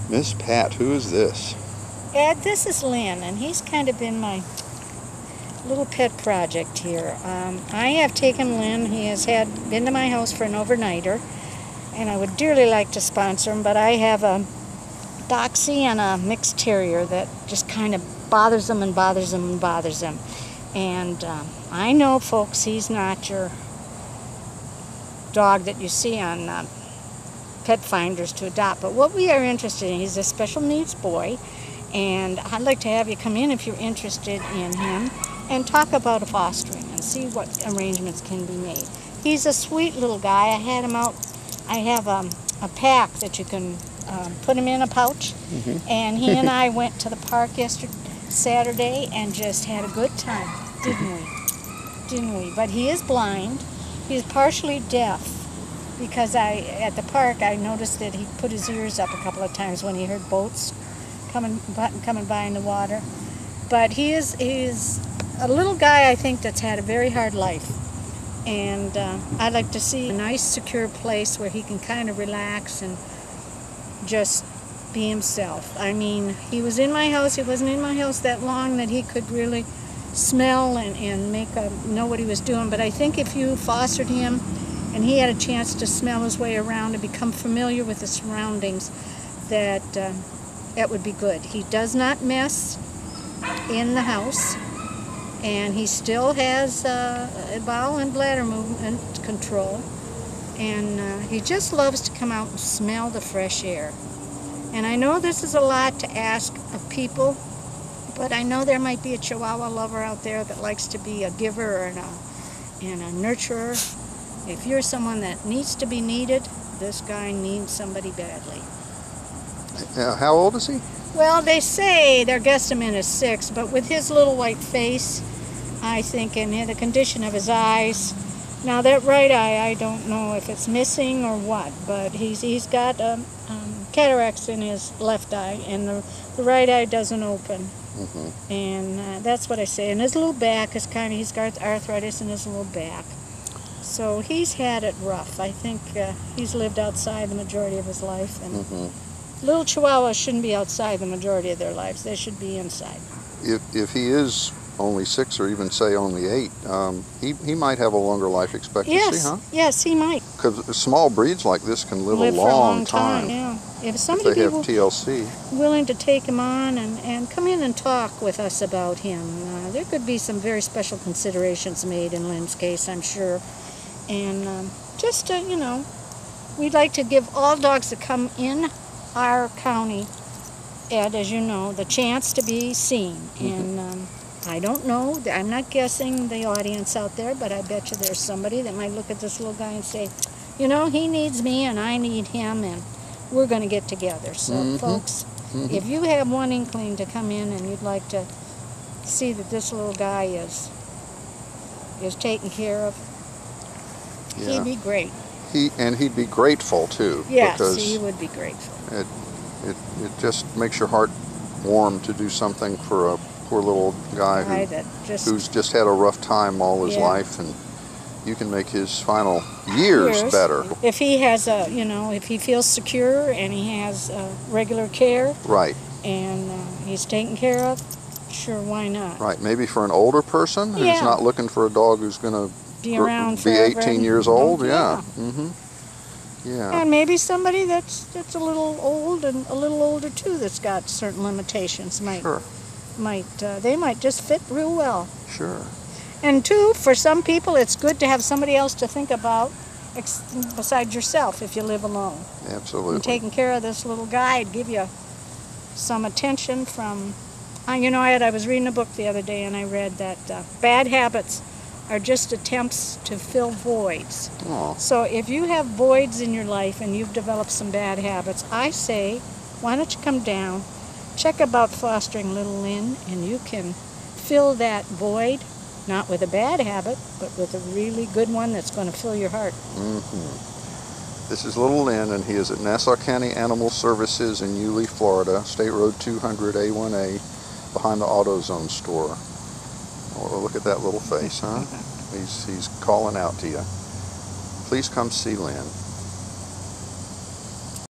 Miss Pat, who is this? Ed, this is Lynn, and he's kind of been my little pet project here. I have taken Lynn. He has been to my house for an overnighter, and I would dearly like to sponsor him, but I have a Doxy and a mixed terrier that just kind of bothers him and bothers him and bothers him. And I know, folks, he's not your dog that you see on pet finders to adopt, but what we are interested in, he's a special needs boy, and I'd like to have you come in if you're interested in him and talk about a fostering and see what arrangements can be made. He's a sweet little guy. I had him out. I have a pack that you can put him in a pouch, and he and I went to the park Saturday and just had a good time, didn't we? But he is blind. He's partially deaf, because at the park I noticed that he put his ears up a couple of times when he heard boats coming by in the water. But he's a little guy, I think, that's had a very hard life, and I'd like to see a nice secure place where he can kind of relax and just be himself. I mean, he was in my house. He wasn't in my house that long that he could really smell and know what he was doing, but I think if you fostered him and he had a chance to smell his way around and become familiar with the surroundings, that would be good. He does not mess in the house, and he still has bowel and bladder movement control, and he just loves to come out and smell the fresh air. And I know this is a lot to ask of people, but I know there might be a Chihuahua lover out there that likes to be a giver and a nurturer. If you're someone that needs to be needed, this guy needs somebody badly. How old is he? Well, they say their guesstimate is 6, but with his little white face, I think, and the condition of his eyes. Now that right eye, I don't know if it's missing or what, but he's got cataracts in his left eye, and the right eye doesn't open. And that's what I say. And his little back is he's got arthritis in his little back. So he's had it rough. I think he's lived outside the majority of his life. And little Chihuahuas shouldn't be outside the majority of their lives. They should be inside. If he is only 6 or even say only 8, he might have a longer life expectancy, huh? Yes, he might. Because small breeds like this can live for a long time. Yeah. If they have TLC. Willing to take him on and come in and talk with us about him, there could be some very special considerations made in Lynn's case, I'm sure. And just we'd like to give all dogs that come in our county, Ed, as you know, the chance to be seen. And I don't know, I'm not guessing the audience out there, but I bet you there's somebody that might look at this little guy and say, he needs me and I need him, and we're going to get together. So, folks, if you have one inkling to come in and you'd like to see that this little guy is taken care of, he'd be great. He'd be grateful, too. Yes, because he would be grateful. It just makes your heart warm to do something for a poor little guy who's just had a rough time all his life, and you can make his final years better. If he has if he feels secure and he has regular care, right, and he's taken care of, sure, why not? Right, maybe for an older person who's not looking for a dog who's going to be around be 18 years old, yeah. Yeah. And maybe somebody that's a little old and a little older too, that's got certain limitations they might just fit real well. Sure. And two, for some people, it's good to have somebody else to think about besides yourself if you live alone. Absolutely. And taking care of this little guy would give you some attention from. I was reading a book the other day, and I read that bad habits are just attempts to fill voids. Oh. So if you have voids in your life and you've developed some bad habits, I say, why don't you come down, check about fostering little Lynn, and you can fill that void, not with a bad habit, but with a really good one that's going to fill your heart. This is little Lynn, and he is at Nassau County Animal Services in Yulee, Florida, State Road 200 A1A, behind the AutoZone store. Oh, look at that little face, huh? He's calling out to you. Please come see Lynn.